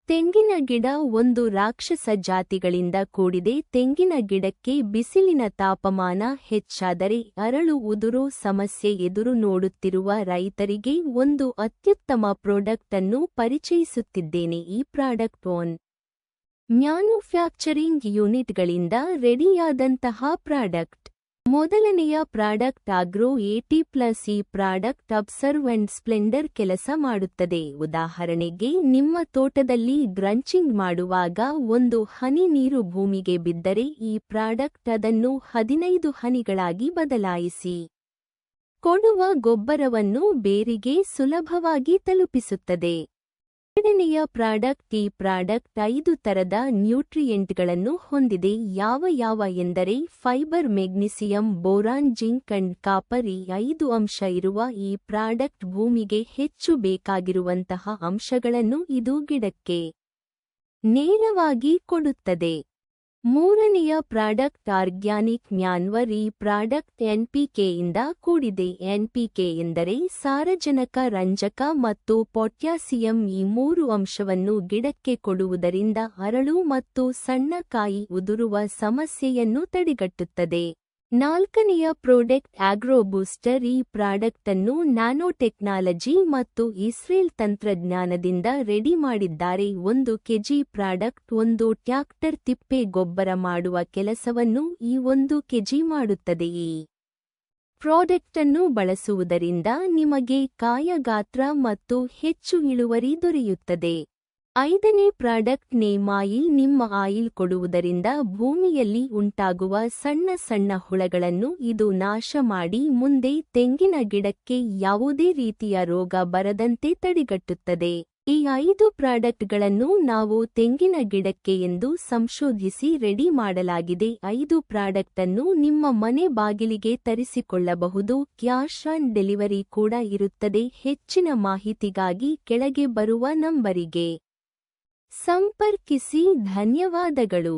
ತೆಂಗಿನ ಗಿಡ ಒಂದು ರಾಕ್ಷಸ ಜಾತಿಗಳಿಂದ ಕೂಡಿದೆ. ತೆಂಗಿನ ಗಿಡಕ್ಕೆ ಬಿಸಿಲಿನ ತಾಪಮಾನ ಹೆಚ್ಚಾದರೆ ಅರಳು ಉದುರೋ ಸಮಸ್ಯೆ ಎದುರು ನೋಡುತ್ತಿರುವ ರೈತರಿಗೆ ಒಂದು ಅತ್ಯುತ್ತಮ ಪ್ರಾಡಕ್ಟ್ ಅನ್ನು ಪರಿಚಯಿಸುತ್ತಿದ್ದೇನೆ. ಈ ಪ್ರಾಡಕ್ಟ್ ಓನ್ ಮ್ಯಾನುಫ್ಯಾಕ್ಚರಿಂಗ್ ಯೂನಿಟ್ಗಳಿಂದ ರೆಡಿಯಾದಂತಹ ಪ್ರಾಡಕ್ಟ್. ಮೊದಲನೆಯ ಪ್ರಾಡಕ್ಟ್ ಆಗ್ರೋ 80+ ಈ ಪ್ರಾಡಕ್ಟ್ ಅಬ್ಸರ್ವ್ ಅಂಡ್ ಸ್ಪ್ಲೆಂಡರ್ ಕೆಲಸ ಮಾಡುತ್ತದೆ. ಉದಾಹರಣೆಗೆ, ನಿಮ್ಮ ತೋಟದಲ್ಲಿ ಗ್ರಂಚಿಂಗ್ ಮಾಡುವಾಗ ಒಂದು ಹನಿ ನೀರು ಭೂಮಿಗೆ ಬಿದ್ದರೆ ಈ ಪ್ರಾಡಕ್ಟ್ ಅದನ್ನು 15 ಹನಿಗಳಾಗಿ ಬದಲಾಯಿಸಿ ಕೊಡುವ ಗೊಬ್ಬರವನ್ನು ಬೇರಿಗೆ ಸುಲಭವಾಗಿ ತಲುಪಿಸುತ್ತದೆ. ಎರಡನೆಯ ಪ್ರಾಡಕ್ಟ್ ಈ ಪ್ರಾಡಕ್ಟ್ 5 ತರದ ನ್ಯೂಟ್ರಿಯೆಂಟ್ಗಳನ್ನು ಹೊಂದಿದೆ. ಯಾವ ಎಂದರೆ fibre, magnesium, boron, zinc and copper. ಈ 5 ಅಂಶ ಇರುವ ಈ ಪ್ರಾಡಕ್ಟ್ ಭೂಮಿಗೆ ಹೆಚ್ಚು ಬೇಕಾಗಿರುವಂತಹ ಅಂಶಗಳನ್ನು ಇದು ಗಿಡಕ್ಕೆ ನೇರವಾಗಿ ಕೊಡುತ್ತದೆ. ಮೂರನೆಯ ಪ್ರಾಡಕ್ಟ್ ಆರ್ಗ್ಯಾನಿಕ್ ಮ್ಯಾನ್ವರ್. ಈ ಪ್ರಾಡಕ್ಟ್ NPK ಯಿಂದ ಕೂಡಿದೆ. NPK ಎಂದರೆ ಸಾರಜನಕ, ರಂಜಕ ಮತ್ತು ಪೊಟ್ಯಾಸಿಯಂ. ಈ 3 ಅಂಶವನ್ನು ಗಿಡಕ್ಕೆ ಕೊಡುವುದರಿಂದ ಅರಳು ಮತ್ತು ಸಣ್ಣ ಕಾಯಿ ಉದುರುವ ಸಮಸ್ಯೆಯನ್ನು ತಡೆಗಟ್ಟುತ್ತದೆ. ನಾಲ್ಕನೆಯ ಪ್ರಾಡಕ್ಟ್ ಆಗ್ರೋ ಬೂಸ್ಟರ್. ಈ ಪ್ರಾಡಕ್ಟ್ ಅನ್ನು ನ್ಯಾನೋಟೆಕ್ನಾಲಜಿ ಮತ್ತು ಇಸ್ರೇಲ್ ತಂತ್ರಜ್ಞಾನದಿಂದ ರೆಡಿ ಮಾಡಿದ್ದಾರೆ. 1 kg ಪ್ರಾಡಕ್ಟ್ ಒಂದು ಟ್ರ್ಯಾಕ್ಟರ್ ತಿಪ್ಪೆ ಗೊಬ್ಬರ ಮಾಡುವ ಕೆಲಸವನ್ನು ಈ 1 kg ಮಾಡುತ್ತದೆ. ಈ ಪ್ರಾಡಕ್ಟ್ ಅನ್ನು ಬಳಸುವುದರಿಂದ ನಿಮಗೆ ಕಾಯ ಗಾತ್ರ ಮತ್ತು ಹೆಚ್ಚು ಇಳುವರಿ ದೊರೆಯುತ್ತದೆ. 5ನೇ ಪ್ರಾಡಕ್ಟ್ ನೇಮ್ ಆಯಿಲ್. ನಿಮ್ಮ ಆಯಿಲ್ ಕೊಡುವುದರಿಂದ ಭೂಮಿಯಲ್ಲಿ ಉಂಟಾಗುವ ಸಣ್ಣ ಹುಳಗಳನ್ನು ಇದು ನಾಶ ಮಾಡಿ ಮುಂದೆ ತೆಂಗಿನ ಗಿಡಕ್ಕೆ ಯಾವುದೇ ರೀತಿಯ ರೋಗ ಬರದಂತೆ ತಡೆಗಟ್ಟುತ್ತದೆ. ಈ 5 ಪ್ರಾಡಕ್ಟ್ಗಳನ್ನು ನಾವು ತೆಂಗಿನ ಗಿಡಕ್ಕೆ ಎಂದು ಸಂಶೋಧಿಸಿ ರೆಡಿ ಮಾಡಲಾಗಿದೆ. 5 ಪ್ರಾಡಕ್ಟ್ ಅನ್ನು ನಿಮ್ಮ ಮನೆ ಬಾಗಿಲಿಗೆ ತರಿಸಿಕೊಳ್ಳಬಹುದು. ಕ್ಯಾಶ್ ಆನ್ ಡೆಲಿವರಿ ಕೂಡ ಇರುತ್ತದೆ. ಹೆಚ್ಚಿನ ಮಾಹಿತಿಗಾಗಿ ಕೆಳಗೆ ಬರುವ ನಂಬರಿಗೆ ಸಂಪರ್ಕಿಸಿ. ಧನ್ಯವಾದಗಳು.